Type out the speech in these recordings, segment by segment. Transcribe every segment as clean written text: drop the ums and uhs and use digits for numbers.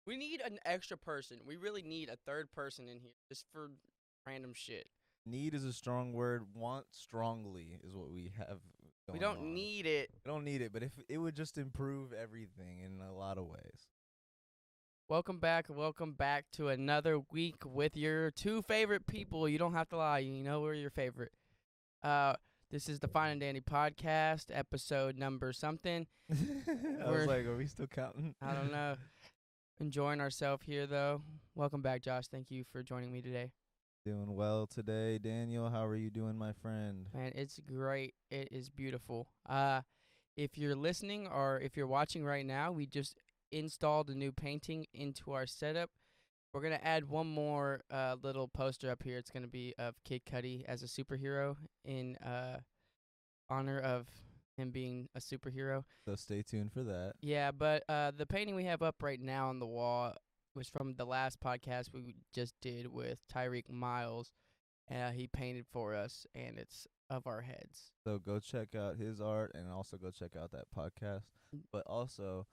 We need an extra person. We really need a third person in here just for random shit. Need is a strong word. Want strongly is what we have We going don't on. need it. I don't need it, but if it would just improve everything in a lot of ways. Welcome back to another week with your two favorite people. You don't have to lie. You know we're your favorite. Uh, this is the Fine and Dandy podcast, episode number something. I was We're- like, are we still counting? I don't know. Enjoying ourselves here though. Welcome back, Josh. Thank you for joining me today. Doing well today, Daniel. How are you doing, my friend? Man, it's great. It is beautiful. If you're listening or if you're watching right now, we just installed a new painting into our setup. We're gonna add one more little poster up here. It's gonna be of Kid Cudi as a superhero in honor of him being a superhero. So stay tuned for that. Yeah, but the painting we have up right now on the wall was from the last podcast we just did with Tyreek Miles. He painted for us, and it's of our heads. So go check out his art and also go check out that podcast. But also,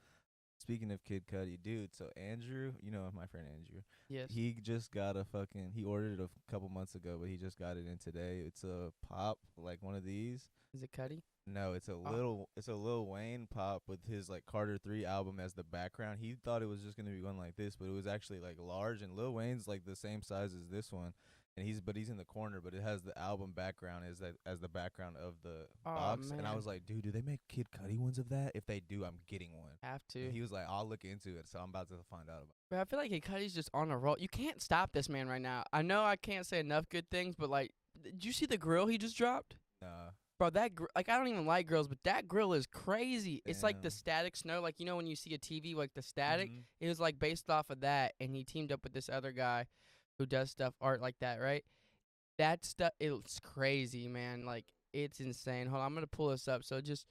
speaking of Kid Cudi, dude, so Andrew, you know my friend Andrew. Yes. He just got he ordered it a couple months ago, but he just got it in today. It's a pop, like one of these. Is it Cudi? No, it's a Lil Wayne pop with his like Carter 3 album as the background. He thought it was just gonna be one like this, but it was actually like large, and Lil Wayne's like the same size as this one. And he's in the corner, but it has the album background as the background of the box. And I man. was like, dude, do they make Kid Cudi ones of that? If they do, I'm getting one. Have to. And he was like, I'll look into it, so I'm about to find out about it. But I feel like Kid Cudi's just on a roll. You can't stop this man right now. I know I can't say enough good things, but like, did you see the grill he just dropped? Nah. Bro, like I don't even like grills, but that grill is crazy. It's like the Damn. static snow, like you know when you see a TV, like the static. Mhm. It was like based off of that, and he teamed up with this other guy who does art like that, right? That stuff, it's crazy, man. Like it's insane. Hold on, I'm gonna pull this up. So just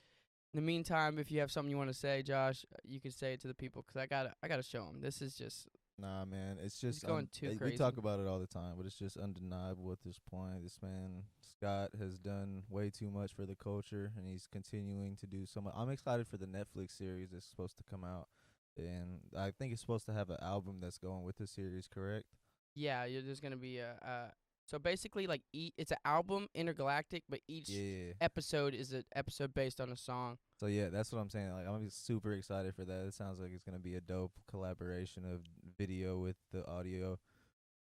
in the meantime, if you have something you want to say, Josh, you can say it to the people because I gotta show them. This is just Nah, man, it's just going too we crazy. talk about it all the time, but it's just undeniable at this point. This man Scott has done way too much for the culture, and he's continuing to do so much. I'm excited for the Netflix series that's supposed to come out, and I think it's supposed to have an album that's going with the series. Correct? Yeah, there's gonna be so basically like it's an album intergalactic, but each Yeah. episode is an episode based on a song. So yeah, that's what I'm saying. Like I'm super excited for that. It sounds like it's gonna be a dope collaboration of video with the audio.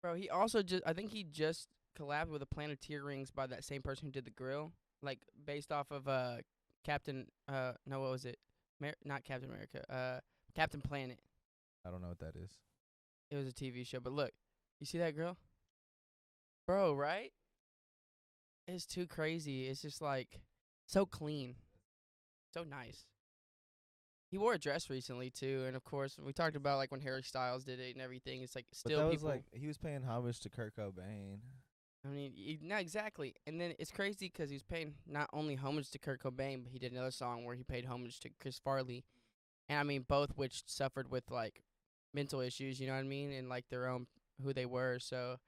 Bro, he also I think he just collabed with the Planeteer rings by that same person who did the grill, like based off of Captain no, what was it? Not Captain America. Captain Planet. I don't know what that is. It was a TV show, but look, you see that grill? Bro, right? It's too crazy. It's just like so clean. So nice. He wore a dress recently too, and of course we talked about like when Harry Styles did it and everything. It's like But still that was people. like he was paying homage to Kurt Cobain. I mean, not exactly. And then it's crazy 'cause he's paying not only homage to Kurt Cobain, but he did another song where he paid homage to Chris Farley, and I mean both which suffered with like mental issues. You know what I mean? And like their own who they were. So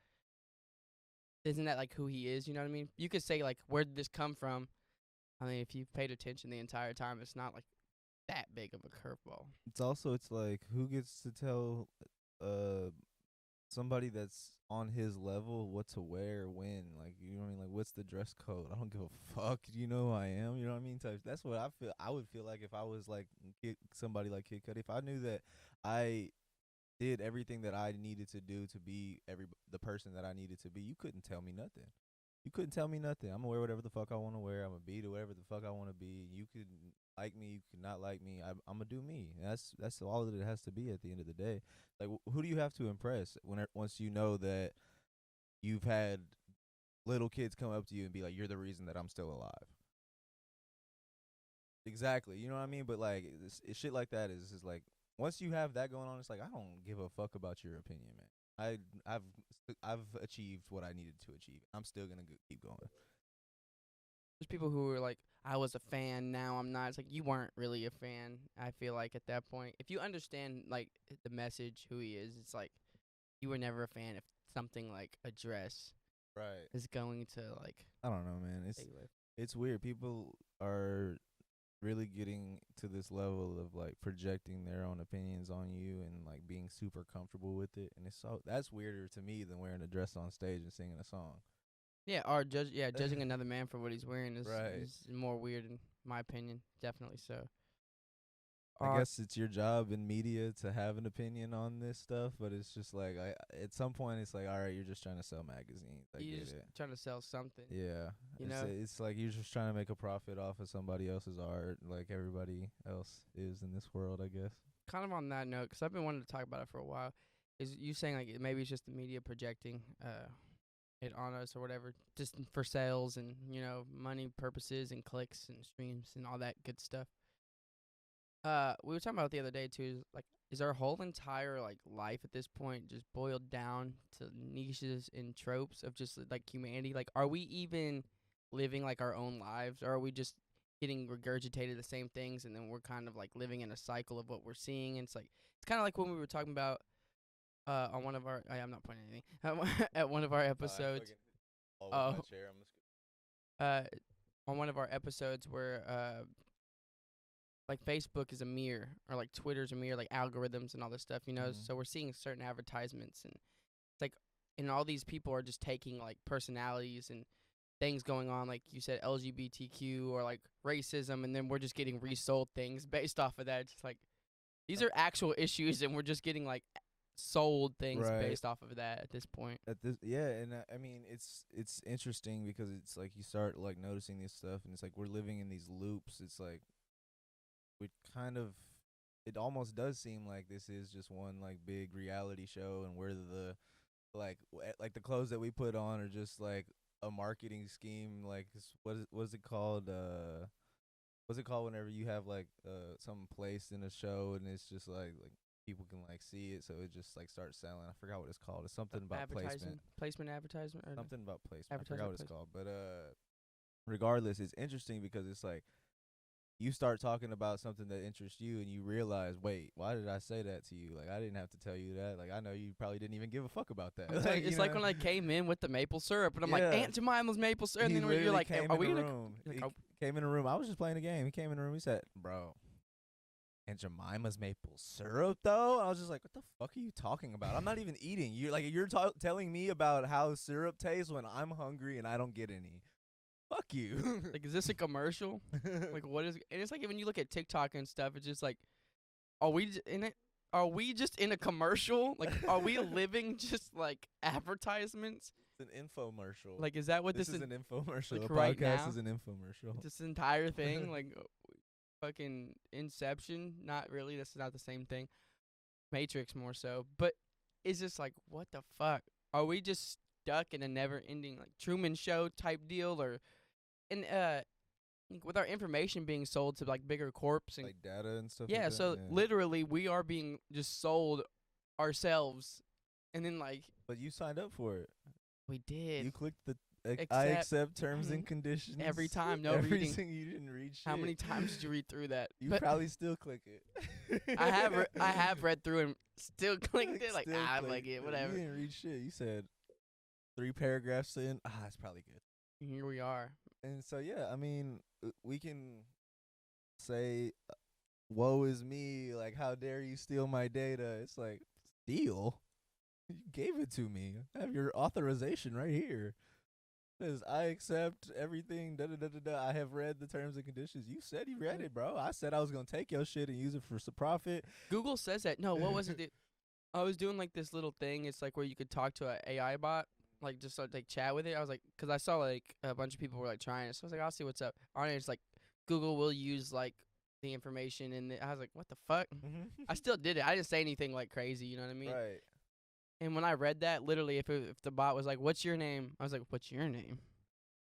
isn't that like who he is? You know what I mean? You could say like where did this come from? I mean, if you've paid attention the entire time, it's not like that big of a curveball. It's like who gets to tell somebody that's on his level what to wear when, like, you know what I mean, like what's the dress code? I don't give a fuck. You know who I am, you know what I mean? That's what I would feel like if I was like somebody like Kid Cudi. If I knew that I did everything that I needed to do to be the person that I needed to be, you couldn't tell me nothing. You couldn't tell me nothing. I'm gonna wear whatever the fuck I want to wear. I'm gonna be whatever the fuck I want to be. You could like me, you could not like me. I'm gonna do me. And that's all that it has to be at the end of the day. Like, who do you have to impress once you know that you've had little kids come up to you and be like, "You're the reason that I'm still alive." Exactly. You know what I mean? But like, shit like that is like once you have that going on, it's like I don't give a fuck about your opinion, man. I've achieved what I needed to achieve. I'm still gonna keep going. There's people who were like, I was a fan, now I'm not. It's like you weren't really a fan. I feel like at that point, if you understand like the message, who he is, it's like you were never a fan if something like a dress Right. is going to like. I don't know, man. take away. It's weird. People are really getting to this level of like projecting their own opinions on you and like being super comfortable with it, and it's so that's weirder to me than wearing a dress on stage and singing a song. Yeah, or judging another man for what he's wearing Right. is more weird in my opinion. Definitely so. I Or guess it's your job in media to have an opinion on this stuff, but it's just like I at some point it's like, all right, you're just trying to sell magazines. I you get just it. trying to sell something, Yeah, you know? it's like you're just trying to make a profit off of somebody else's art, like everybody else is in this world, I guess. Kind of on that note, because I've been wanting to talk about it for a while. Is you saying like maybe it's just the media projecting it on us or whatever, just for sales and money purposes and clicks and streams and all that good stuff. We were talking about it the other day too. Is our whole entire like life at this point just boiled down to niches and tropes of just like humanity? Like, are we even living like our own lives, or are we just getting regurgitated the same things, and then we're kind of like living in a cycle of what we're seeing? And it's kind of like when we were talking about on one of our. I'm not pointing anything at one of our I episodes. fucking all over Oh, my chair. I'm just uh, on one of our episodes where like Facebook is a mirror or like Twitter's a mirror, like algorithms and all this stuff, Mhm. So we're seeing certain advertisements and it's like, and all these people are just taking like personalities and things going on, like you said, LGBTQ or like racism, and then we're just getting resold things based off of that. It's just like these are actual issues, and we're just getting like sold things right based off of that at this point. at this yeah, and I mean it's interesting because it's like you start like noticing this stuff, and it's like we're living in these loops. It's like we kind of it almost does seem like this is just one like big reality show, and we're the like the clothes that we put on are just like a marketing scheme. Like what is it called? What's it called whenever you have like something placed in a show and it's just like people can like see it, so it just like starts selling. I forgot what it's called. It's something about placement. Advertisement, or Something about placement. I forgot advertisement what it's placement. called. But regardless, it's interesting because it's like you start talking about something that interests you and you realize, wait, why did I say that to you? Like I didn't have to tell you that. Like I know you probably didn't even give a fuck about that. I'm telling Like you, you it's like know. when I came in with the maple syrup, and I'm like, Yeah. Aunt Jemima's maple syrup, and He then you're literally like, came are in the we in a? room. Like, He came in the room. I was just playing a game. He came in the room. He said, "Bro, and Jemima's maple syrup though." I was just like, "What the fuck are you talking about? I'm not even eating. You're telling me about how syrup tastes when I'm hungry and I don't get any. Fuck you." like, is this a commercial? Like, what is? And it's like when you look at TikTok and stuff, it's just like, are we in it? Are we just in a commercial? Like, are we living just like advertisements? It's an infomercial. Like, is that what This this is is? an infomercial. Like A right podcast now, is an infomercial. this entire thing, like fucking Inception. Not really. That's not the same thing. Matrix more so, but it's just like, what the fuck? Are we just stuck in a never-ending like Truman Show type deal, or and like, with our information being sold to like bigger corps and Like data and stuff like yeah, that. so Yeah. literally we are being just sold ourselves, and then like But you signed up for it. we did You clicked the I accept accept terms and conditions every time, no every reading. You didn't read shit. How many times did you read through that? You But probably still click it. I have read through and still clicked it. Like Still I click like it, You whatever. didn't read shit. You said 3 paragraphs in. It's probably good. Here we are. And so yeah, I mean, we can say, "Woe is me!" Like, how dare you steal my data? It's like steal. You gave it to me. I have your authorization right here. Says I accept everything. Da da da da da. I have read the terms and conditions. You said you read it, bro. I said I was gonna take your shit and use it for some profit. Google says that. No, what was it? I was doing like this little thing. It's like where you could talk to an AI bot, like just like chat with it. I was like, because I saw like a bunch of people were like trying it, so I was like, I'll see what's up. On it, it's like Google will use like the information, and I was like, what the fuck? I still did it. I didn't say anything like crazy. You know what I mean? Right. And when I read that, literally, if the bot was like, "What's your name?" I was like, "What's your name?"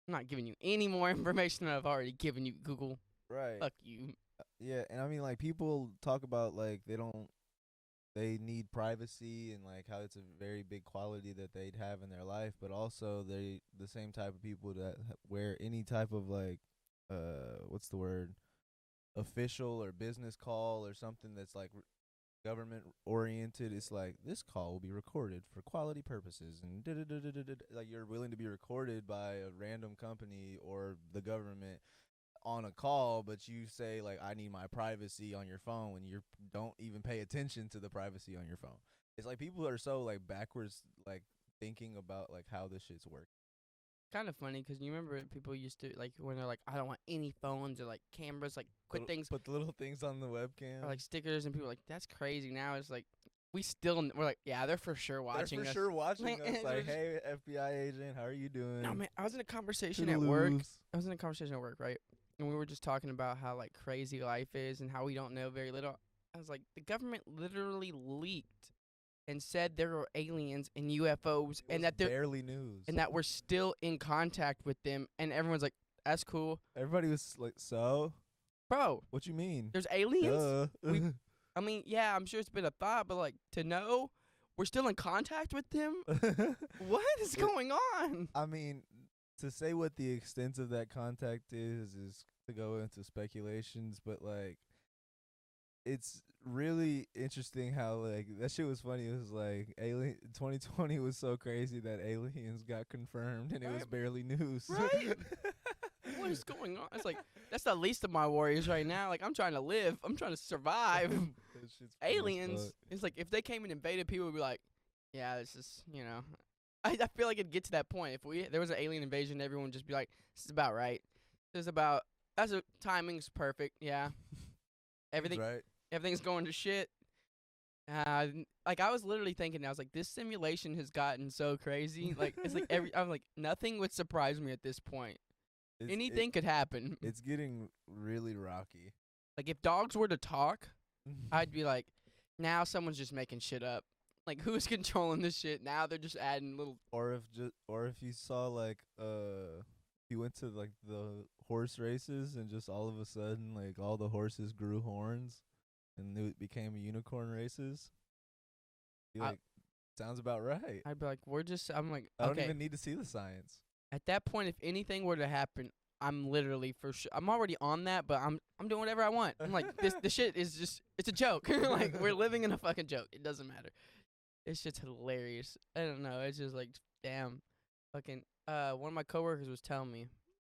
I'm not giving you any more information than I've already given you, Google. Right. Fuck you. Yeah, and I mean, like, people talk about like they need privacy and like how it's a very big quality that they'd have in their life, but also they the same type of people that wear any type of like what's the word, official or business call or something that's like government oriented. It's like this call will be recorded for quality purposes and like you're willing to be recorded by a random company or the government. on a call, but you say like I need my privacy on your phone when you don't even pay attention to the privacy on your phone. It's like people are so like backwards, like thinking about like how this shit's work. Kind of funny because you remember people used to like when they're like, I don't want any phones or like cameras, like quit things Put the little things on the webcam. or like stickers, and people were like, that's crazy. Now it's like we're like, yeah, they're for sure watching They're for us. sure watching Like, us. Like, hey, FBI agent, how are you doing? No man, I was in a conversation at work. Toodaloos. I was in a conversation at work, right? And we were just talking about how like crazy life is and how we don't know very little. I was like, the government literally leaked and said there are aliens and UFOs and that they're barely news. and that we're still in contact with them, and everyone's like, that's cool. Everybody was like, so? Bro, What you mean? there's aliens? Duh. I mean, yeah, I'm sure it's been a thought, but like to know we're still in contact with them? What is going on? I mean, to say what the extent of that contact is to go into speculations, but like it's really interesting how like that shit was funny. It was like 2020 was so crazy that aliens got confirmed and it was Right. barely news. Right? What is going on? It's like that's the least of my worries right now. Like I'm trying to live. I'm trying to survive. That shit's funny as Aliens. fuck. It's like if they came and invaded, people would be like, yeah, this is, you know. I feel like it'd get to that point. If there was an alien invasion, everyone would just be like, this is about right. Timing's perfect. Yeah. He's right. Everything's going to shit. Like I was literally thinking, I was like, this simulation has gotten so crazy. Like it's like I'm like, nothing would surprise me at this point. Anything could happen. It's getting really rocky. Like if dogs were to talk, I'd be like, now someone's just making shit up. Like who's controlling this shit? Now they're just adding little. or if you saw like you went to like the horse races and just all of a sudden like all the horses grew horns and it became unicorn races. You're I- like, sounds about right. I'd be like, I'm like, I don't okay. even need to see the science. At that point, if anything were to happen, I'm literally for sure. I'm already on that, but I'm doing whatever I want. I'm like, the shit is just, it's a joke. Like we're living in a fucking joke. It doesn't matter. It's just hilarious. I don't know. It's just like, damn, fucking. One of my coworkers was telling me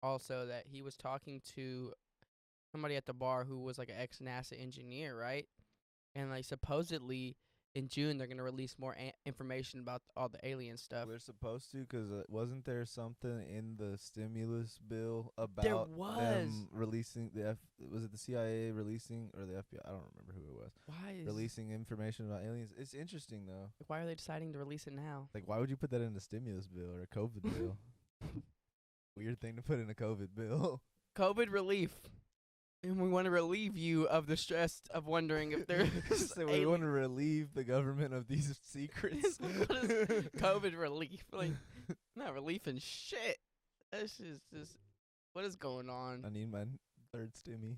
also that he was talking to somebody at the bar who was like an ex-NASA engineer, right? And like supposedly in June they're gonna release more information about all the alien stuff. We're supposed to, 'cause wasn't there something in the stimulus bill about them releasing was it the CIA releasing or the FBI? I don't remember who it was. Releasing information about aliens. It's interesting though. Like, why are they deciding to release it now? Like, why would you put that in a stimulus bill or a COVID bill? Weird thing to put in a COVID bill. COVID relief. And we want to relieve you of the stress of wondering if there's So we want to relieve the government of these secrets. What is COVID relief? Like, not relief and shit. That's just what is going on? I need my third stimmy.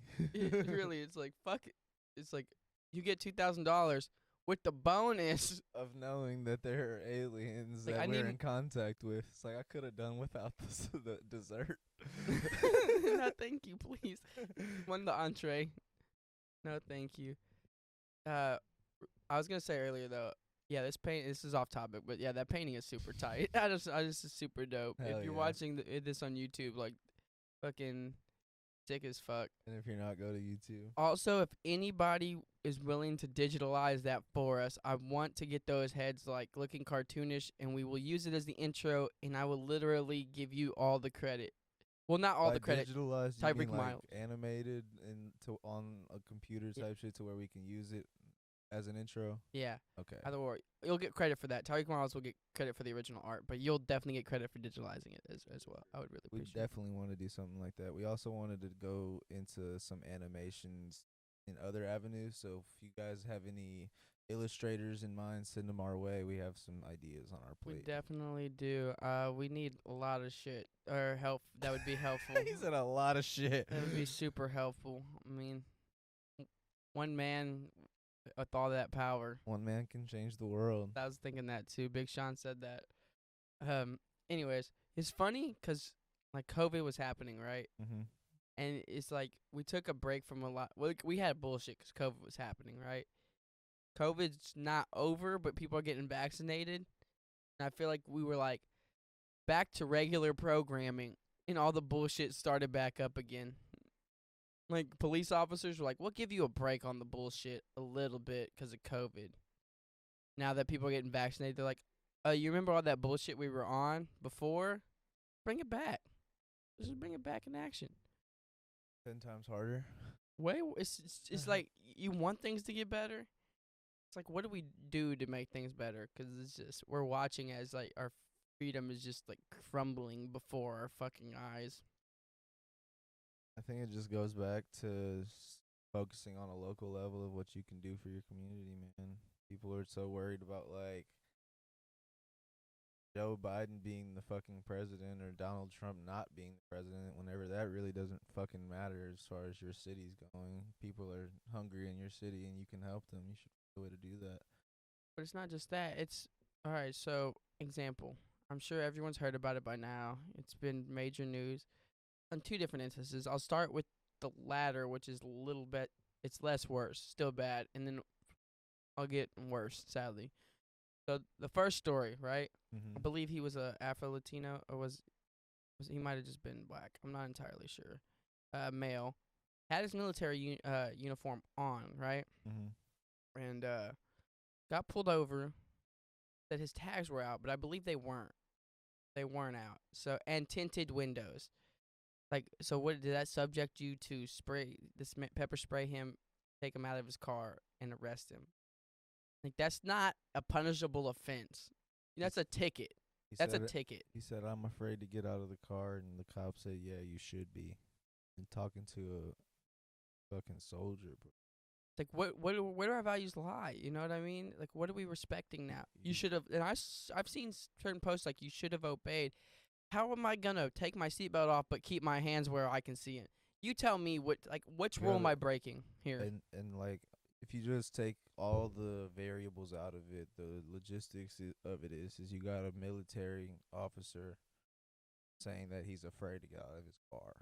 Really, it's like, fuck it. It's like, you get $2,000 with the bonus. Of knowing that there are aliens Like, that we're in contact with. It's like I could have done without the dessert. No, thank you, please. One the entree. No, thank you. I was gonna say earlier though. Yeah, this is off topic, but yeah, that painting is super tight. I just is super dope. Hell if you're yeah. watching this on YouTube, like, fucking sick as fuck. And if you're not, go to YouTube. Also, if anybody is willing to digitalize that for us, I want to get those heads like looking cartoonish, and we will use it as the intro, and I will literally give you all the credit. Well, not all By the credit. digitalized, you Tyreek mean, like Miles. animated on a computer Yeah. type shit to where we can use it as an intro. Yeah. Okay. Either or, you'll get credit for that. Tyreek Miles will get credit for the original art, but you'll definitely get credit for digitalizing it as well. I would really We appreciate it. definitely want to do something like that. We also wanted to go into some animations in other avenues. So if you guys have any illustrators in mind, send them our way. We have some ideas on our We plate. definitely do. We need a lot of shit or help. That would be helpful. He said a lot of shit. That would be super helpful. I mean, one man with all that power. One man can change the world. I was thinking that too. Big Sean said that. Anyways, it's funny 'cause like COVID was happening, right? Mm-hmm. And it's like we took a break from a lot. Well, we had bullshit 'cause COVID was happening, right? COVID's not over, but people are getting vaccinated. And I feel like we were like back to regular programming, and all the bullshit started back up again. Like police officers were like, "We'll give you a break on the bullshit a little bit because of COVID." Now that people are getting vaccinated, they're like, you remember all that bullshit we were on before? Bring it back. Just bring it back in action." 10 times harder. It's like you want things to get better. It's like, what do we do to make things better? 'Cause it's just we're watching as like our freedom is just like crumbling before our fucking eyes. I think it just goes back to focusing on a local level of what you can do for your community, man. People are so worried about like Joe Biden being the fucking president or Donald Trump not being the president whenever that really doesn't fucking matter as far as your city's going. People are hungry in your city and you can help them. You should find a way to do that. But it's not just that. It's all right. So, example. I'm sure everyone's heard about it by now. It's been major news on two different instances. I'll start with the latter, which is a little bit. It's less worse, still bad, and then I'll get worse. Sadly. So the first story, right? I believe he was a Afro Latino, or was he might have just been black. I'm not entirely sure. Male, had his military uniform on, right? And got pulled over. That his tags were out, but I believe they weren't. They weren't out. So, and tinted windows. Like, so what did that subject you to pepper spray him, take him out of his car, and arrest him? Like, that's not a punishable offense. That's a ticket. That's a ticket. He said, "I'm afraid to get out of the car," and the cop said, "Yeah, you should be." And talking to a fucking soldier, bro. Like, where do our values lie? You know what I mean? Like, what are we respecting now? You should have, and I've seen certain posts like, you should have obeyed. How am I gonna take my seatbelt off but keep my hands where I can see it? You tell me which rule am I breaking here? And like, if you just take all the variables out of it, the logistics of it is you got a military officer saying that he's afraid to get out of his car,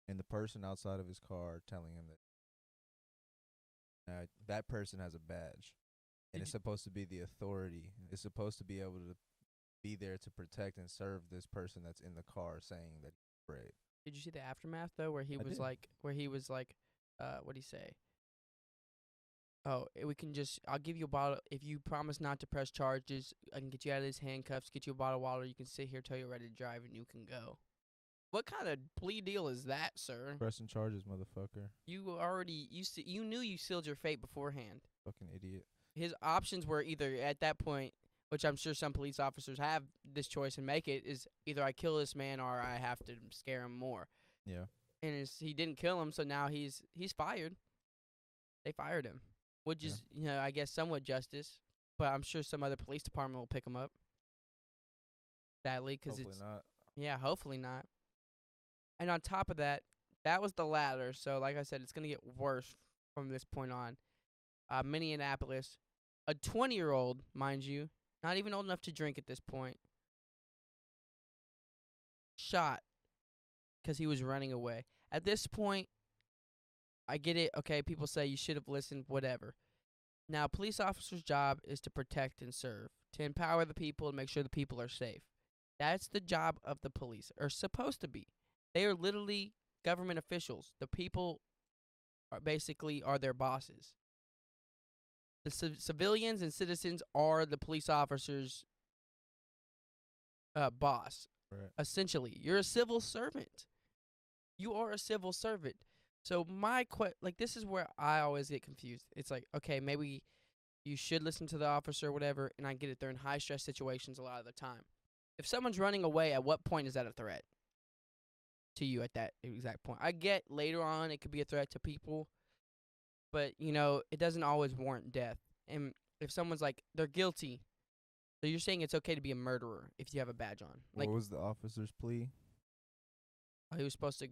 and the person outside of his car telling him that that person has a badge, and it's supposed to be the authority. It's supposed to be able to be there to protect and serve this person that's in the car saying that he's afraid. Did you see the aftermath though, where he was like, what'd he say? Oh, I'll give you a bottle if you promise not to press charges. I can get you out of these handcuffs, get you a bottle of water. You can sit here till you're ready to drive, and you can go. What kind of plea deal is that, sir? Pressing charges, motherfucker. You knew you sealed your fate beforehand. Fucking idiot. His options were either at that point, which I'm sure some police officers have this choice and make it, is either I kill this man or I have to scare him more. Yeah. And he didn't kill him, so now he's fired. They fired him, which is, I guess somewhat justice. But I'm sure some other police department will pick him up. Sadly, because hopefully not. Yeah, hopefully not. And on top of that, that was the latter. So, like I said, it's gonna get worse from this point on. Minneapolis, a 20-year-old, mind you, not even old enough to drink at this point, shot because he was running away. At this point, I get it. Okay, people say you should have listened, whatever. Now, a police officer's job is to protect and serve, to empower the people and make sure the people are safe. That's the job of the police, or supposed to be. They are literally government officials. The people are basically their bosses. The civilians and citizens are the police officers' boss. Right. Essentially, you're a civil servant. You are a civil servant. So this is where I always get confused. It's like, okay, maybe you should listen to the officer or whatever, and I get it. They're in high-stress situations a lot of the time. If someone's running away, at what point is that a threat to you at that exact point? I get later on it could be a threat to people, but, it doesn't always warrant death. And if someone's like, they're guilty, so you're saying it's okay to be a murderer if you have a badge on. What was the officer's plea? He was supposed to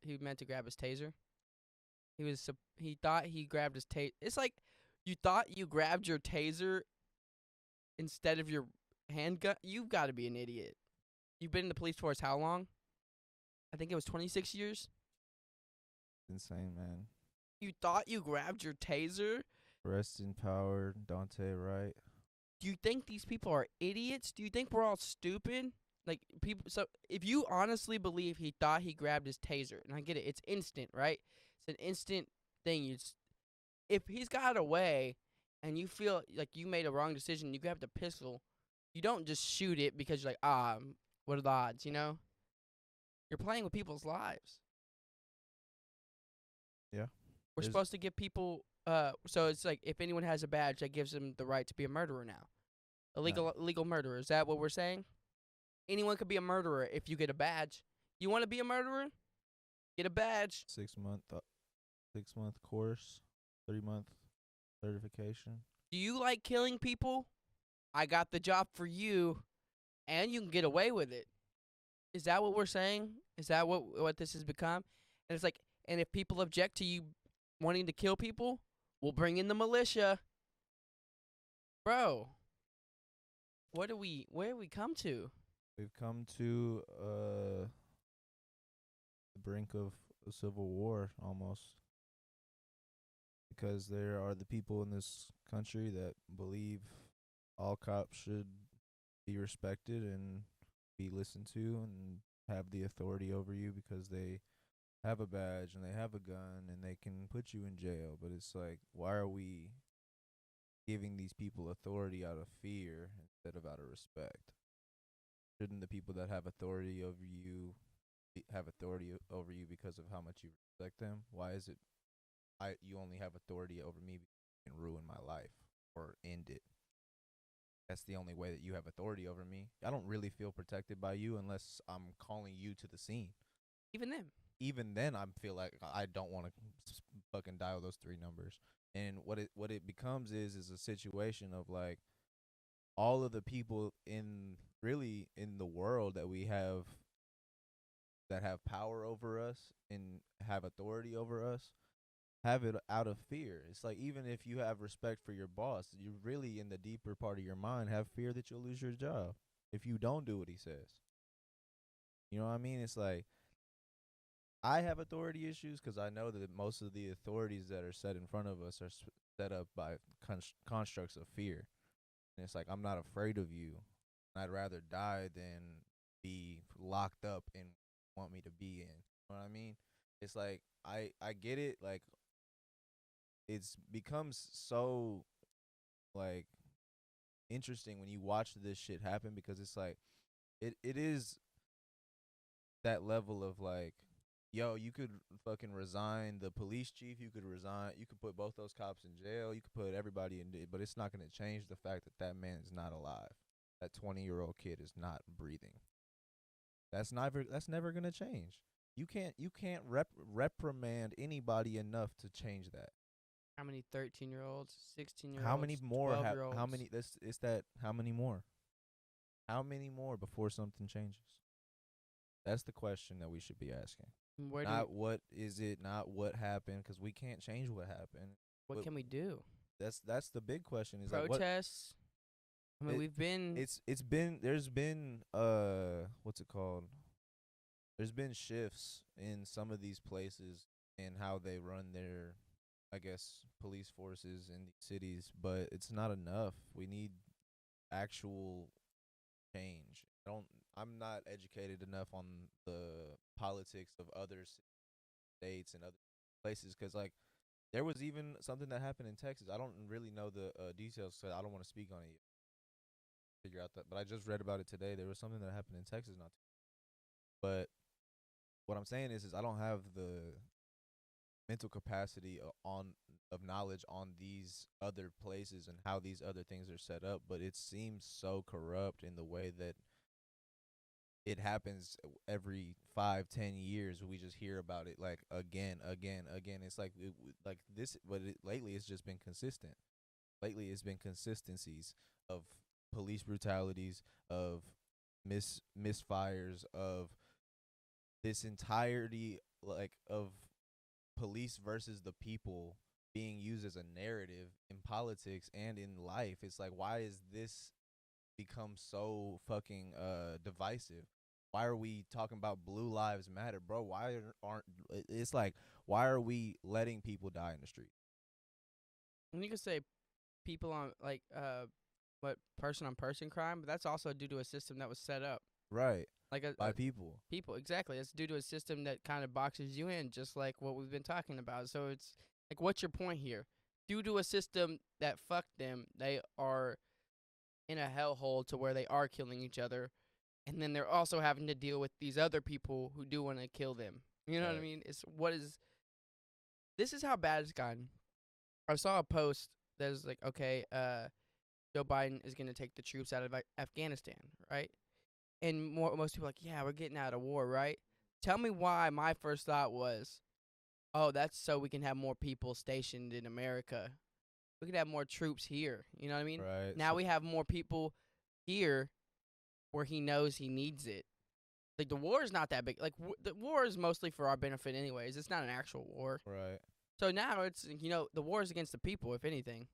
he meant to grab his taser. He thought he grabbed his taser. It's like, you thought you grabbed your taser instead of your handgun? You've got to be an idiot. You've been in the police force how long? I think it was 26 years. Insane, man. You thought you grabbed your taser? Rest in power, Dante Wright. Do you think these people are idiots? Do you think we're all stupid? Like people, so if you honestly believe he thought he grabbed his taser, and I get it, it's instant, right? It's an instant thing. If he's got away, and you feel like you made a wrong decision, you grab the pistol, you don't just shoot it because you're like, what are the odds? You know, you're playing with people's lives. Yeah. We're There's supposed to give people. So it's like if anyone has a badge, that gives them the right to be a murderer now. no Illegal murderer. Is that what we're saying? Anyone could be a murderer if you get a badge. You want to be a murderer? Get a badge. 6 month course, 3 month certification. Do you like killing people? I got the job for you, and you can get away with it. Is that what we're saying? Is that what this has become? And it's like, and if people object to you wanting to kill people, we'll bring in the militia. Bro, where do we come to? We've come to the brink of a civil war almost, because there are the people in this country that believe all cops should be respected and be listened to and have the authority over you because they have a badge and they have a gun and they can put you in jail. But it's like, why are we giving these people authority out of fear instead of out of respect? Shouldn't the people that have authority over you have authority over you because of how much you respect them? Why is it you only have authority over me because you can ruin my life or end it? That's the only way that you have authority over me. I don't really feel protected by you unless I'm calling you to the scene. Even them. Even then, I feel like I don't want to fucking dial those three numbers. And what it becomes is a situation of like all of the people in really in the world that we have that have power over us and have authority over us have it out of fear. It's like even if you have respect for your boss, you really in the deeper part of your mind have fear that you'll lose your job if you don't do what he says. You know what I mean? It's like I have authority issues because I know that most of the authorities that are set in front of us are set up by constructs of fear. And it's like, I'm not afraid of you. I'd rather die than be locked up and want me to be in. You know what I mean? It's like, I get it. Like, it's becomes so, like, interesting when you watch this shit happen because it's like, it is that level of like, yo, you could fucking resign the police chief. You could resign. You could put both those cops in jail. You could put everybody in, but it's not going to change the fact that that man is not alive. That 20-year-old kid is not breathing. That's never going to change. You can't reprimand anybody enough to change that. How many 13-year-olds, 16-year-olds, How many more 12-year-olds? how many this is that how many more? How many more before something changes? That's the question that we should be asking. Where do Not what is it, not what happened, because we can't change what happened. what can we do? That's the big question. Is like what Protests. I mean, it, we've been. it's been there's been what's it called? There's been shifts in some of these places and how they run their, I guess, police forces in these cities, but it's not enough. We need actual change. I'm not educated enough on the politics of other states and other places because like there was even something that happened in Texas. I don't really know the details, so I don't want to speak on it. Figure out that, but I just read about it today. There was something that happened in Texas, not. But what I'm saying is I don't have the mental capacity on of knowledge on these other places and how these other things are set up. But it seems so corrupt in the way that it happens every 5-10 years. We just hear about it like again. It's like like this, but lately it's just been consistent. Lately it's been consistencies of police brutalities, of misfires, of this entirety like of police versus the people being used as a narrative in politics and in life. It's like, why is this become so fucking divisive? Why are we talking about blue lives matter, bro? Why aren't it's like why are we letting people die in the street? And you could say people on like what person on person crime, but that's also due to a system that was set up. Right. Like By people. people, exactly. It's due to a system that kind of boxes you in, just like what we've been talking about. So it's like, what's your point here? Due to a system that fucked them, they are in a hellhole to where they are killing each other, and then they're also having to deal with these other people who do want to kill them. You know what I Right. mean? This is how bad it's gotten. I saw a post that was like, okay, Joe Biden is going to take the troops out of Afghanistan, right? And most people are like, yeah, we're getting out of war, right? Tell me why my first thought was, oh, that's so we can have more people stationed in America. We could have more troops here. You know what I mean? Right. Now So we have more people here where he knows he needs it. Like, the war is not that big. Like, the war is mostly for our benefit anyways. It's not an actual war. right. So now it's, the war is against the people, if anything.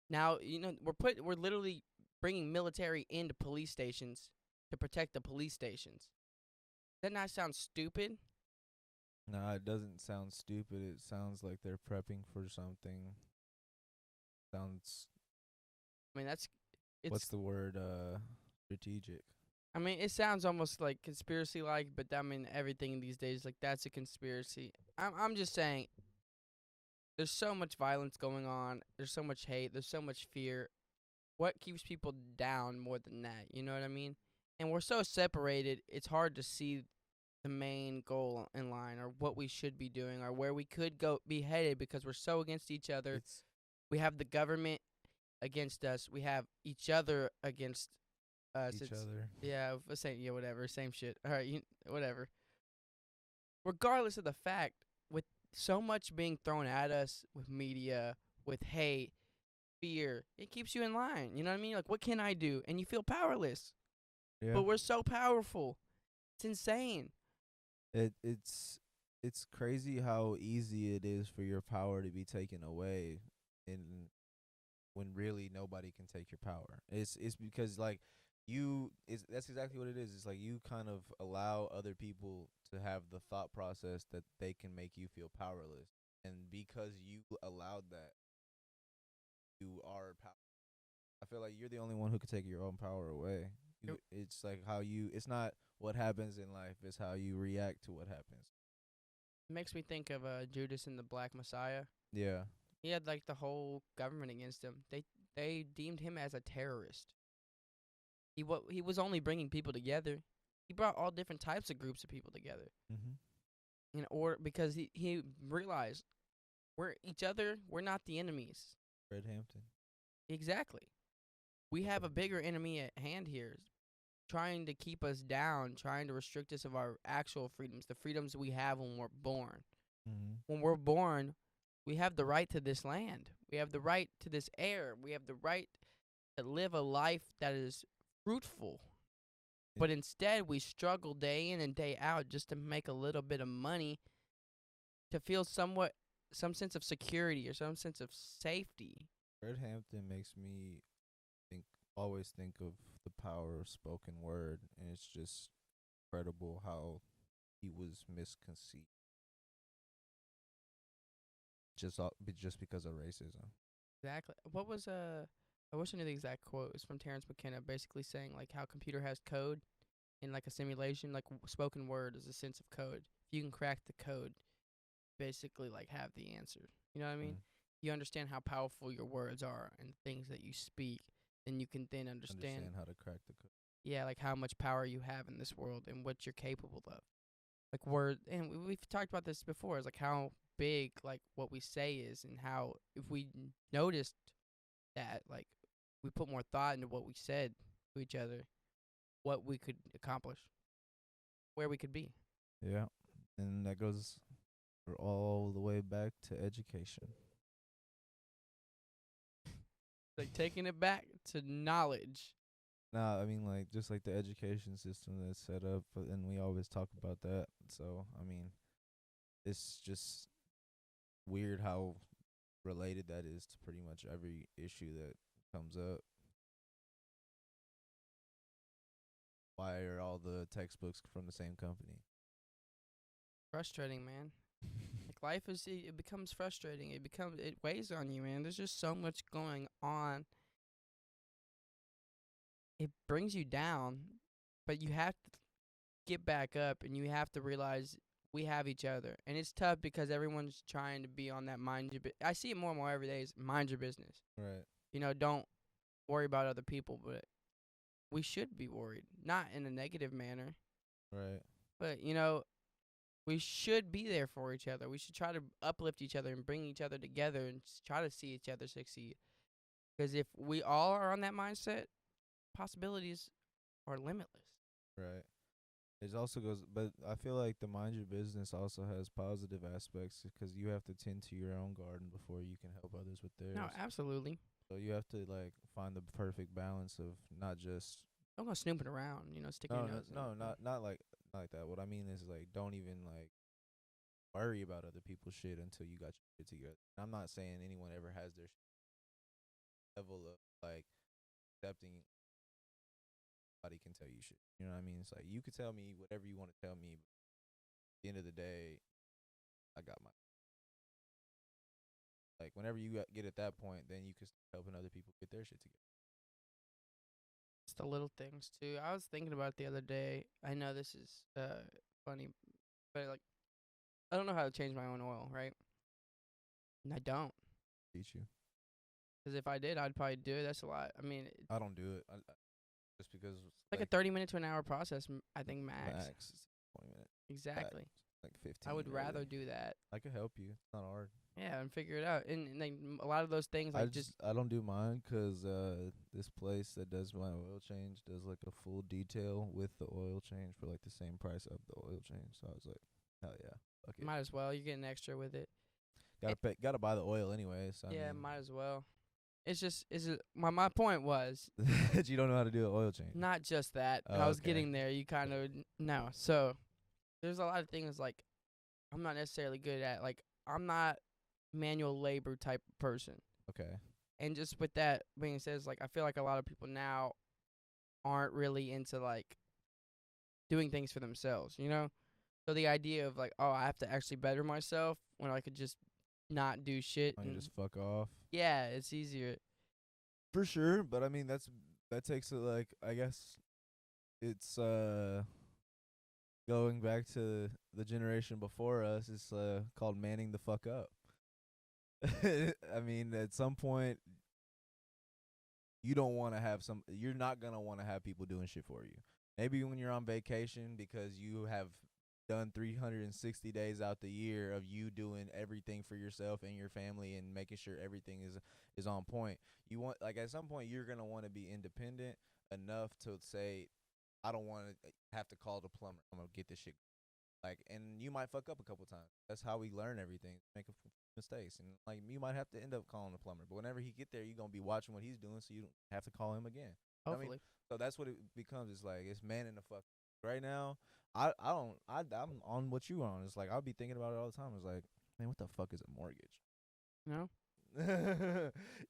Now, we're literally bringing military into police stations to protect the police stations. Does that not sound stupid? Nah, it doesn't sound stupid. It sounds like they're prepping for something. Sounds I mean, what's it's the word? Strategic. I mean, it sounds almost like conspiracy like, but I mean everything these days like that's a conspiracy. I'm just saying there's so much violence going on. There's so much hate, there's so much fear. What keeps people down more than that? You know what I mean? And we're so separated, it's hard to see the main goal in line or what we should be doing or where we could go be headed because we're so against each other. It's We have the government against us. We have each other against us. each It's other. yeah, whatever, same shit. All right, whatever. Regardless of the fact, with so much being thrown at us with media, with hate, fear, it keeps you in line. You know what I mean? Like, what can I do? And you feel powerless. Yeah. But we're so powerful. It's insane. It's crazy how easy it is for your power to be taken away, and when really nobody can take your power. It's because like that's exactly what it is. It's like you kind of allow other people to have the thought process that they can make you feel powerless, and because you allowed that, you are I feel like you're the only one who could take your own power away. It's like how you. It's not what happens in life. It's how you react to what happens. It makes me think of Judas and the Black Messiah. Yeah. He had like the whole government against him. They deemed him as a terrorist. He was only bringing people together. He brought all different types of groups of people together. Mhm. In order because he realized we're each other. We're not the enemies. Fred Hampton. Exactly. We have a bigger enemy at hand here, trying to keep us down, trying to restrict us of our actual freedoms, the freedoms we have when we're born. Mhm. When we're born, we have the right to this land. We have the right to this air. We have the right to live a life that is fruitful. But instead, we struggle day in and day out just to make a little bit of money to feel some sense of security or some sense of safety. Fred Hampton makes me think always think of the power of spoken word, and it's just incredible how he was misconceived just because of racism. Exactly. What was I wish I knew the exact quote. It's from Terrence McKenna, basically saying like how computer has code in like a simulation, like spoken word is a sense of code. If you can crack the code, basically like have the answer. You know what I mean? Mm. You understand how powerful your words are and things that you speak, then you can then understand Understand how to crack the code. yeah, like how much power you have in this world and what you're capable of. Like and we've talked about this before. It's like how big like what we say is, and how if we noticed that, like we put more thought into what we said to each other, what we could accomplish, where we could be. Yeah, and that goes all the way back to education. Like taking it back to knowledge. Nah, I mean like just like the education system that's set up, and we always talk about that. So I mean, it's just weird how related that is to pretty much every issue that comes up. Why are all the textbooks from the same company? Frustrating, man. Like life it becomes frustrating. It weighs on you, man. There's just so much going on. It brings you down, but you have to get back up, and you have to realize we have each other. And it's tough because everyone's trying to be on that mind your I see it more and more every day is mind your business. Right. You know, don't worry about other people, but we should be worried, not in a negative manner, Right. but you know, we should be there for each other. We should try to uplift each other and bring each other together and try to see each other succeed. Because if we all are on that mindset, possibilities are limitless. Right. It also goes, but I feel like the mind your business also has positive aspects because you have to tend to your own garden before you can help others with theirs. No, absolutely. So you have to like find the perfect balance of not just Don't go snooping around, sticking your nose in no, everything. not like that. What I mean is like don't even like worry about other people's shit until you got your shit together. And I'm not saying anyone ever has their level of like accepting nobody can tell you shit. You know what I mean? It's like you could tell me whatever you want to tell me, but at the end of the day, I got my like whenever you get at that point, then you can start helping other people get their shit together. It's the little things too. I was thinking about it the other day. I know this is funny, but like I don't know how to change my own oil, right? And I don't. Teach you. Because if I did, I'd probably do it. That's a lot. I mean, it's I don't do it just because like a 30-minute to an hour process, I think max. 20 minutes. Exactly. Like 15. I would really. rather do that. I could help you. It's not hard. Yeah, and figure it out. And like a lot of those things, like I don't do mine 'cause this place that does my oil change does like a full detail with the oil change for like the same price of the oil change. So I was like, hell yeah, fuck it. might as well. You're getting extra with it. Gotta buy the oil anyway. So Yeah, I mean, might as well. It's just my point was that you don't know how to do an oil change. not just that. Oh, I was okay. getting there. You kind of no. So there's a lot of things like I'm not necessarily good at. Like I'm not manual labor type person. Okay. And just with that being said, it's like I feel like a lot of people now aren't really into like doing things for themselves, you know? So the idea of like, oh, I have to actually better myself when I could just not do shit. I can And just fuck off. yeah, it's easier. For sure, but I mean that takes it like I guess it's going back to the generation before us. It's called manning the fuck up. I mean, at some point you don't want to have you're not going to want to have people doing shit for you. Maybe when you're on vacation because you have done 360 days out the year of you doing everything for yourself and your family and making sure everything is on point. You want like at some point you're going to want to be independent enough to say I don't want to have to call the plumber. I'm going to get this shit like, and you might fuck up a couple times. That's how we learn everything. Make mistakes, and like you might have to end up calling the plumber. But whenever he get there, you're gonna be watching what he's doing, so you don't have to call him again. Hopefully. I mean, so that's what it becomes. It's like it's man in the fuck. Right now, I'm on what you on. It's like I'll be thinking about it all the time. It's like, man, what the fuck is a mortgage? No? You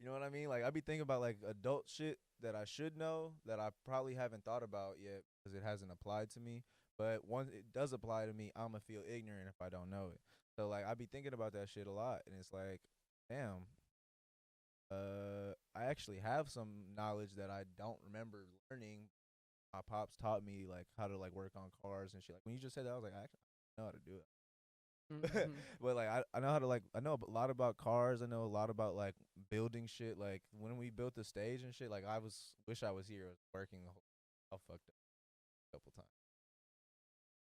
know what I mean? Like I'll be thinking about like adult shit that I should know that I probably haven't thought about yet because it hasn't applied to me. But once it does apply to me, I'ma feel ignorant if I don't know it. So like I be thinking about that shit a lot, and it's like, damn, I actually have some knowledge that I don't remember learning. My pops taught me like how to like work on cars and shit. Like when you just said that, I was like, I actually know how to do it. Mm-hmm. But like I know how to like I know a lot about cars. I know a lot about like building shit. Like when we built the stage and shit, like wish I was here. I was working I fucked up a couple times.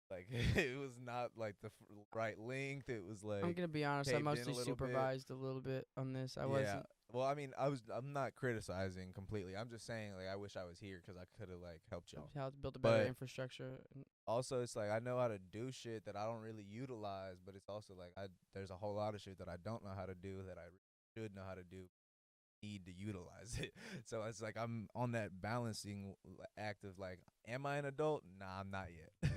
Like it was not like the right length. It was like I'm going to be honest. I caved in a mostly little bit. supervised a little bit on this. I Yeah. wasn't. Well, I mean, I'm not criticizing completely. I'm just saying like I wish I was here 'cause I could have like helped y'all. How to build a better But infrastructure. also, it's like I know how to do shit that I don't really utilize, but it's also like there's a whole lot of shit that I don't know how to do that I should know how to do. Need to utilize it. So it's like I'm on that balancing act of like, am I an adult? Nah, I'm not yet.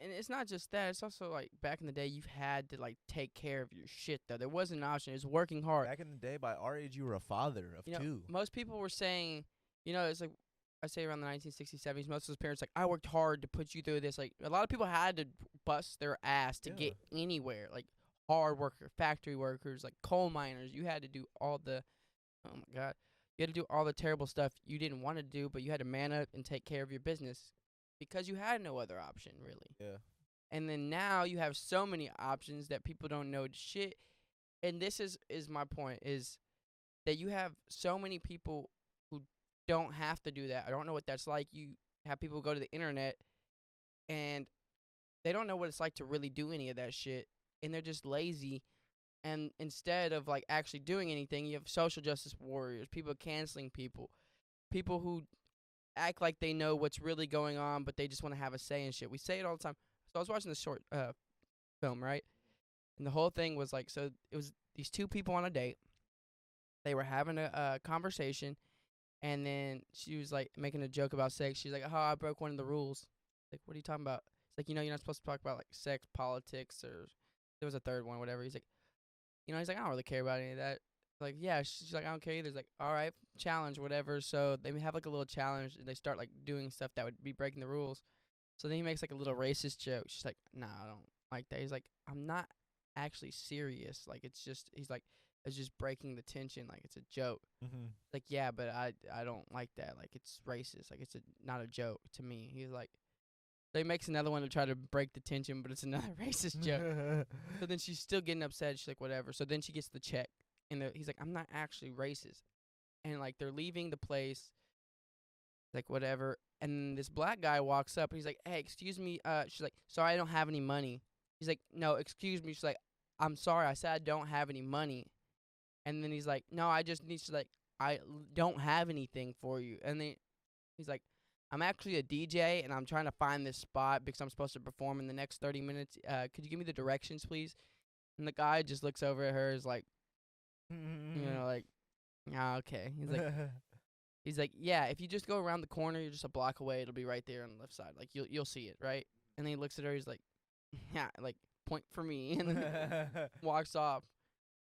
And it's not just that. It's also like back in the day, you had to like take care of your shit though. There wasn't an option. It was working hard. Back in the day, by our age, you were a father of two. Most people were saying, it's like I say around the 1960s, 70s. Most of those parents like, I worked hard to put you through this. Like a lot of people had to bust their ass to get anywhere. Like hard worker, factory workers, like coal miners. You had to do all the. Oh my God. You had to do all the terrible stuff you didn't want to do, but you had to man up and take care of your business. because you had no other option really. Yeah. And then now you have so many options that people don't know shit. And this is my point is that you have so many people who don't have to do that. I don't know what that's like. You have people go to the internet and they don't know what it's like to really do any of that shit, and they're just lazy. And instead of like actually doing anything, you have social justice warriors, people canceling people, people who act like they know what's really going on, but they just want to have a say in shit. We say it all the time. So I was watching this short film, right? And the whole thing was like, so it was these two people on a date. They were having a conversation, and then she was like making a joke about sex. She's like, "Oh, I broke one of the rules." Like, what are you talking about? It's like, you're not supposed to talk about like sex, politics, or there was a third one, whatever. He's like, he's like, I don't really care about any of that. Like, yeah, she's like, I don't care either. He's like, all right, challenge, whatever. So they have like a little challenge, and they start like doing stuff that would be breaking the rules. So then he makes like a little racist joke. She's like, nah, I don't like that. He's like, I'm not actually serious. Like, he's like, it's just breaking the tension. Like, it's a joke. Mm-hmm. Like, yeah, but I don't like that. Like, it's racist. Like, it's not a joke to me. He's like, so he makes another one to try to break the tension, but it's another racist joke. So then she's still getting upset. She's like, whatever. So then she gets the check, and he's like, I'm not actually racist. And like, they're leaving the place, like, whatever. And then this black guy walks up, and he's like, hey, excuse me. She's like, sorry, I don't have any money. He's like, no, excuse me. She's like, I'm sorry, I said I don't have any money. And then he's like, no, I just need to, like, don't have anything for you. And then he's like, I'm actually a DJ, and I'm trying to find this spot because I'm supposed to perform in the next 30 minutes. Could you give me the directions, please? And the guy just looks over at her, is like, like, ah, okay. He's like, yeah, if you just go around the corner, you're just a block away. It'll be right there on the left side. Like, you'll see it, right? And then he looks at her. He's like, yeah, like, point for me, and then walks off.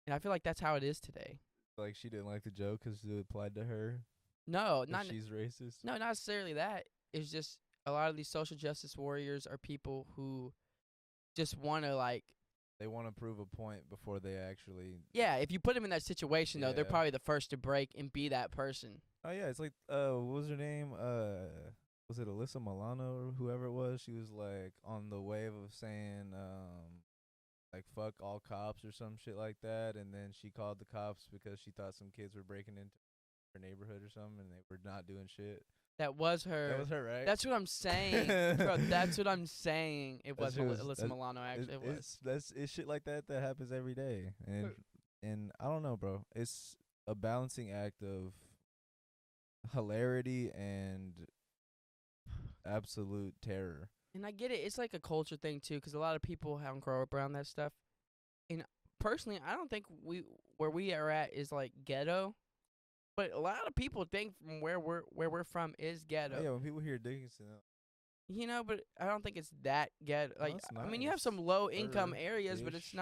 And I feel like that's how it is today. Like she didn't like the joke 'cause it applied to her. No, not she's racist. No, not necessarily that. It's just a lot of these social justice warriors are people who just want to, like, They want to prove a point before they actually. yeah, if you put them in that situation, though, they're Yeah. probably the first to break and be that person. Oh yeah, it's like what was her name? Was it Alyssa Milano or whoever it was? She was like on the wave of saying like fuck all cops or some shit like that, and then she called the cops because she thought some kids were breaking into her neighborhood or something, and they were not doing shit. That was her. That was her, right? That's what I'm saying. Bro, that's what I'm saying. It was Alyssa that's- Milano, actually. It was. It's shit like that that happens every day, and I don't know, bro. It's a balancing act of hilarity and absolute terror. And I get it. It's like a culture thing, too, because a lot of people haven't grown up around that stuff. And personally, I don't think where we are at is, like, ghetto. But a lot of people think from where we're from is ghetto. Oh, yeah, when people hear Dickinson, But I don't think it's that ghetto. Like, it's I mean, you have nice. some low income areas, but Ish.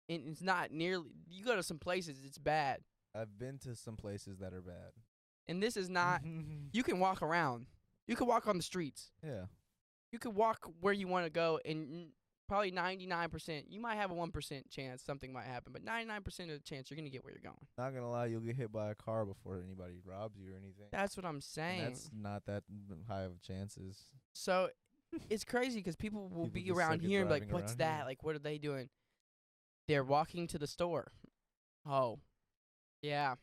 it's not nearly. You go to some places, it's bad. I've been to some places that are bad. And this is not. You can walk around. You can walk on the streets. Yeah. You can walk where you want to go, and probably 99%. You might have a 1% chance something might happen, but 99% of the chance you're gonna get where you're going. Not gonna lie, you'll get hit by a car before anybody robs you or anything. That's what I'm saying. And that's not that high of chances. So it's crazy because people will People be just around suck at here and be like, driving what's around that? here. Like, what are they doing? They're walking to the store. Oh, yeah.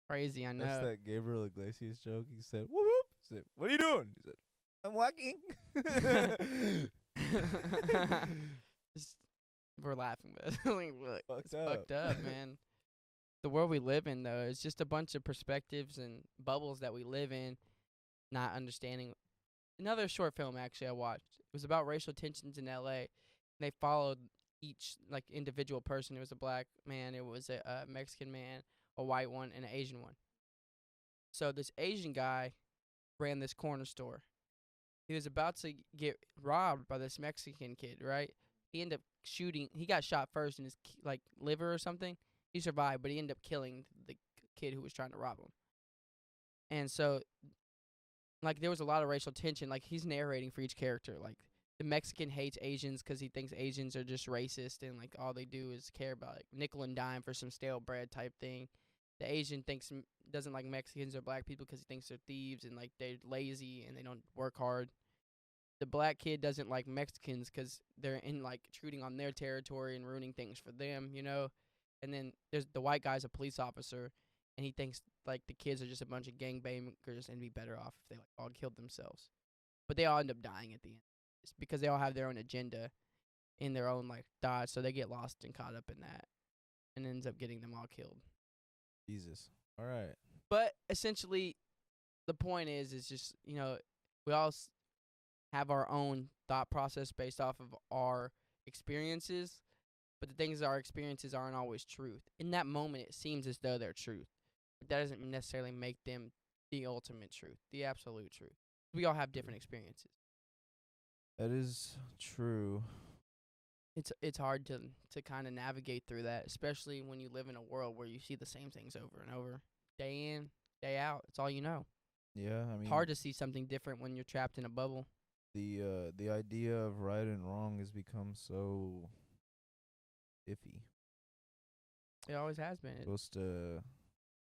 Crazy, I know. That's that Gabriel Iglesias joke. He said, whoop whoop. He said, what are you doing? He said, I'm walking. We're laughing, but it's Fucked fucked up. up, man. The world we live in, though, is just a bunch of perspectives and bubbles that we live in, not understanding. Another short film, actually, I watched. It was about racial tensions in L.A. They followed each, like, individual person. It was a black man, it was a Mexican man, a white one, and an Asian one. So this Asian guy ran this corner store. He was about to get robbed by this Mexican kid, right? He ended up shooting. He got shot first in his like liver or something. He survived, but he ended up killing the kid who was trying to rob him. And so, like, there was a lot of racial tension. Like, he's narrating for each character. Like, the Mexican hates Asians 'cause he thinks Asians are just racist and, like, all they do is care about, like, nickel and dime for some stale bread type thing. The Asian doesn't like Mexicans or black people 'cause he thinks they're thieves and, like, they're lazy and they don't work hard. the black kid doesn't like Mexicans 'cause they're in like intruding on their territory and ruining things for them, you know. And then there's the white guy's a police officer, and he thinks like the kids are just a bunch of gangbangers and be better off if they like all killed themselves. But they all end up dying at the end. It's because they all have their own agenda in their own like dodge, so they get lost and caught up in that, and ends up getting them all killed. Jesus. All right. But essentially, the point is just we all have our own thought process based off of our experiences, but the things our experiences aren't always truth. In that moment, it seems as though they're truth, but that doesn't necessarily make them the ultimate truth, the absolute truth. We all have different experiences. That is true. It's hard to kind of navigate through that, especially when you live in a world where you see the same things over and over, day in, day out. It's all you know. Yeah, I mean, It's hard to see something different when you're trapped in a bubble. the idea of right and wrong has become so iffy. It always has been. Supposed to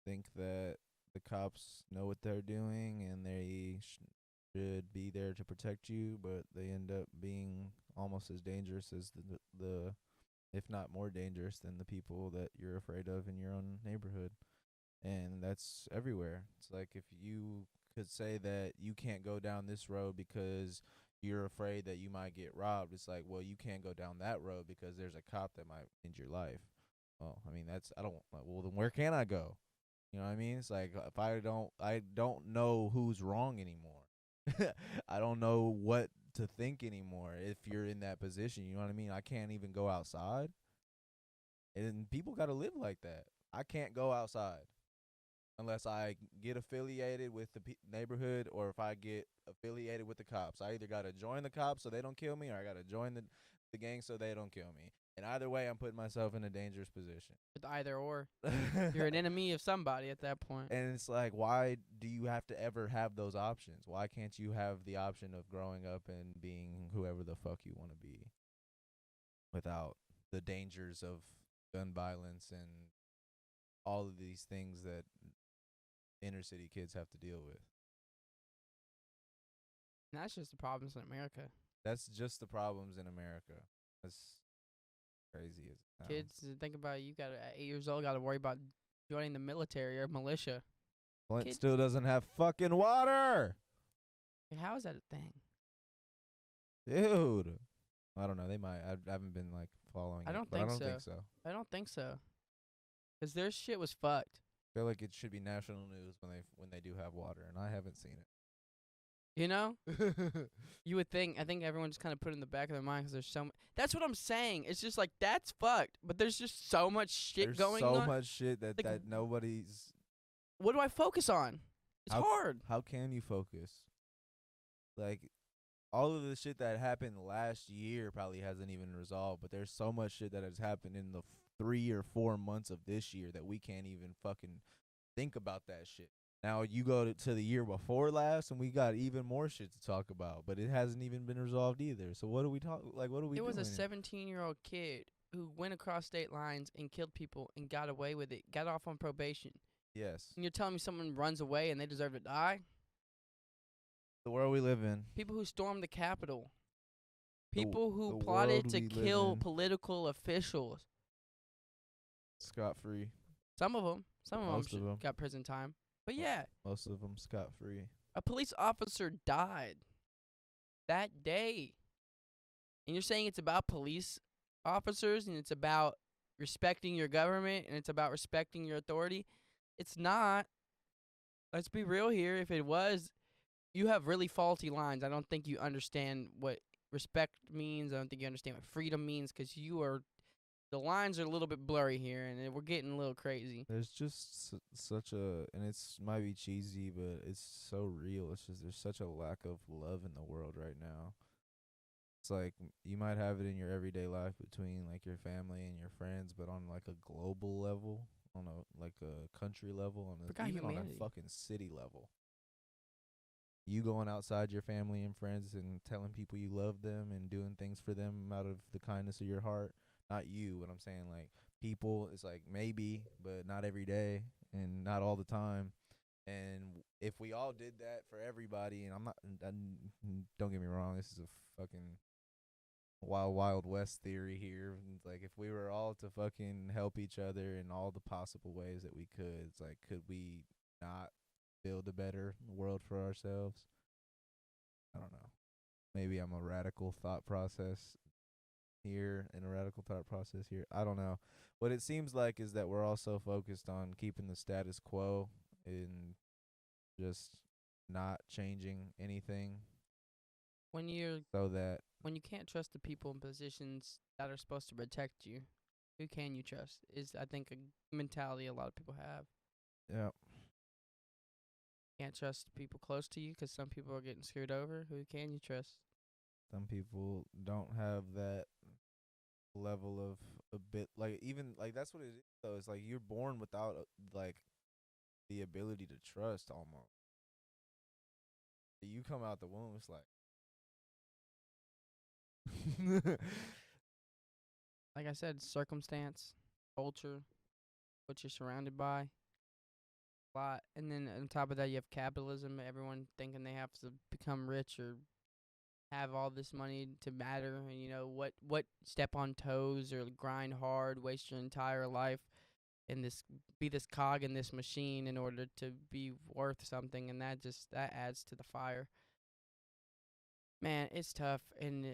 think that the cops know what they're doing and they should be there to protect you, but they end up being almost as dangerous as the if not more dangerous than the people that you're afraid of in your own neighborhood. And that's everywhere. It's like if you could say that you can't go down this road because you're afraid that you might get robbed, it's like, well, you can't go down that road because there's a cop that might end your life. Well, I mean, well, then where can I go? You know what I mean? It's like if I don't know who's wrong anymore. I don't know what to think anymore if you're in that position. You know what I mean? I can't even go outside. And people got to live like that. I can't go outside unless I get affiliated with the neighborhood or if I get affiliated with the cops. I either got to join the cops so they don't kill me or I got to join the gang so they don't kill me. And either way, I'm putting myself in a dangerous position. With either or. You're an enemy of somebody at that point. And it's like, why do you have to ever have those options? Why can't you have the option of growing up and being whoever the fuck you want to be without the dangers of gun violence and all of these things that inner city kids have to deal with? And that's just the problems in America. That's just the problems in America. That's crazy as it sounds. Kids, think about it, you got at 8 years old, got to worry about joining the military or militia. Flint still doesn't have fucking water. How is that a thing? Dude. I don't know. They might. I haven't been like following I it, don't but think I don't so. think so. I don't think so. 'Cause their shit was fucked. I feel like it should be national news when they do have water, and I haven't seen it. You know? You would think. I think everyone just kind of put it in the back of their mind 'cause there's so much. That's what I'm saying. It's just like, that's fucked. But there's just so much shit There's going so on. much shit that, Like, that nobody's. What do I focus on? It's hard. How can you focus? Like, all of the shit that happened last year probably hasn't even resolved, but there's so much shit that has happened in the 3 or 4 months of this year that we can't even fucking think about that shit. Now you go to the year before last, and we got even more shit to talk about, but it hasn't even been resolved either. So what do we talk? Like, what are we? It was doing a 17-year-old kid who went across state lines and killed people and got away with it. Got off on probation. Yes. And you're telling me someone runs away and they deserve to die? The world we live in. People who stormed the Capitol. The People who world plotted to we live kill in. political officials. Scot-free. Some of them. Most of 'em. Got prison time. But yeah, Most of them scot-free. a police officer died that day. And you're saying it's about police officers and it's about respecting your government and it's about respecting your authority? It's not. Let's be real here. If it was, you have really faulty lines. I don't think you understand what respect means. I don't think you understand what freedom means 'cause the lines are a little bit blurry here and we're getting a little crazy. There's just such a, and it's might be cheesy, but it's so real. It's just there's such a lack of love in the world right now. It's like you might have it in your everyday life between like your family and your friends, but on like a global level, on a country level, even on a fucking city level. You going outside your family and friends and telling people you love them and doing things for them out of the kindness of your heart. Not you, but I'm saying like people, it's like maybe, but not every day and not all the time. And if we all did that for everybody, and don't get me wrong, this is a fucking wild west theory here. It's like if we were all to fucking help each other in all the possible ways that we could, it's like could we not build a better world for ourselves? I don't know. Maybe I'm a radical thought process here and a radical thought process here. I don't know. What it seems like is that we're also focused on keeping the status quo and just not changing anything When you're so that when you can't trust the people in positions that are supposed to protect you, who can you trust? Is I think a mentality a lot of people have. yeah, Can't trust people close to you 'cause some people are getting screwed over. Who can you trust? some people don't have that level of a bit like even like that's what it is though. It's like you're born without like the ability to trust almost. You come out the womb, it's like Like I said, circumstance, culture, what you're surrounded by, a lot. And then on top of that, you have capitalism. Everyone thinking they have to become rich or have all this money to matter. And you know what step on toes or grind hard, waste your entire life in this, be this cog in this machine in order to be worth something. And that adds to the fire. Man, it's tough. And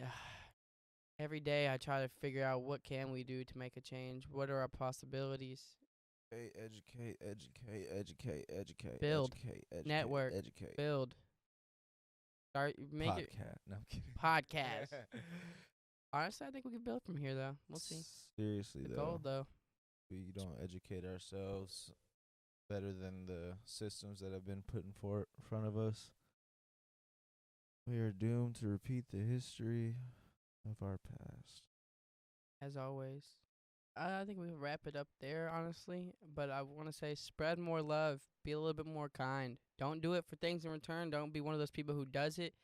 every day I try to figure out what can we do to make a change. What are our possibilities? educate, Build, educate, network, educate. build, start, make it Podcast. No, I'm kidding. podcast. Honestly, I think we can build from here, though. We'll see. Seriously, The though, goal, though. we don't educate ourselves better than the systems that have been put in front of us. We are doomed to repeat the history of our past. As always. I think we can wrap it up there, honestly. But I want to say spread more love. Be a little bit more kind. Don't do it for things in return. Don't be one of those people who does it.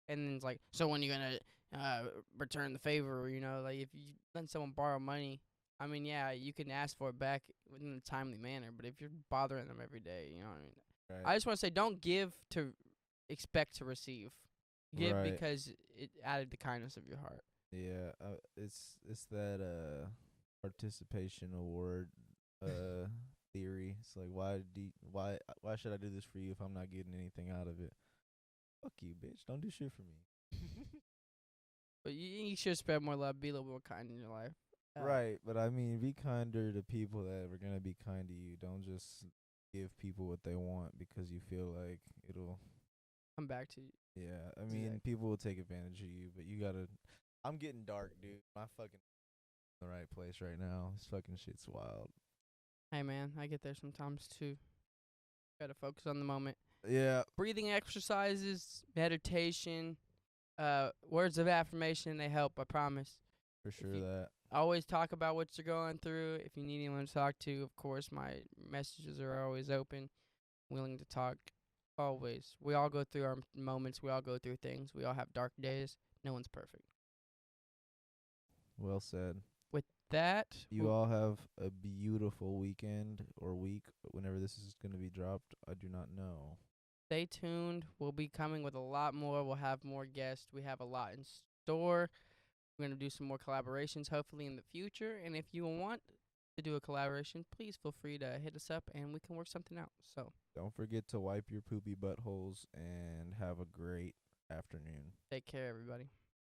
And then it's like, so when you going to return the favor? You know, like if you let someone borrow money, I mean, yeah, you can ask for it back in a timely manner. But if you're bothering them every day, you know what I mean? Right. I just want to say don't give to expect to receive. Give Right. because it added the kindness of your heart. Yeah, it's that participation award theory. It's like why should I do this for you if I'm not getting anything out of it? Fuck you, bitch. Don't do shit for me. But you should spread more love, be a little more kind in your life. Right, but I mean, be kinder to people that are gonna be kind to you. Don't just give people what they want because you feel like it'll Come back to you. Yeah, I mean, Exactly. people will take advantage of you, but you gotta. I'm getting dark, dude. My fucking in the right place right now. This fucking shit's wild. Hey, man, I get there sometimes too. Gotta focus on the moment. Yeah, Breathing exercises, meditation, words of affirmation, they help, I promise. for If sure you that. always talk about what you're going through. If you need anyone to talk to, of course, my messages are always open, willing to talk. Always. We all go through our moments. We all go through things. We all have dark days. No one's perfect. Well said. With that, You all have a beautiful weekend or week whenever this is gonna be dropped. I do not know. stay tuned. We'll be coming with a lot more. We'll have more guests. We have a lot in store. We're going to do some more collaborations hopefully in the future. And if you want to do a collaboration, please feel free to hit us up and we can work something out. So Don't forget to wipe your poopy buttholes and have a great afternoon. take care, everybody.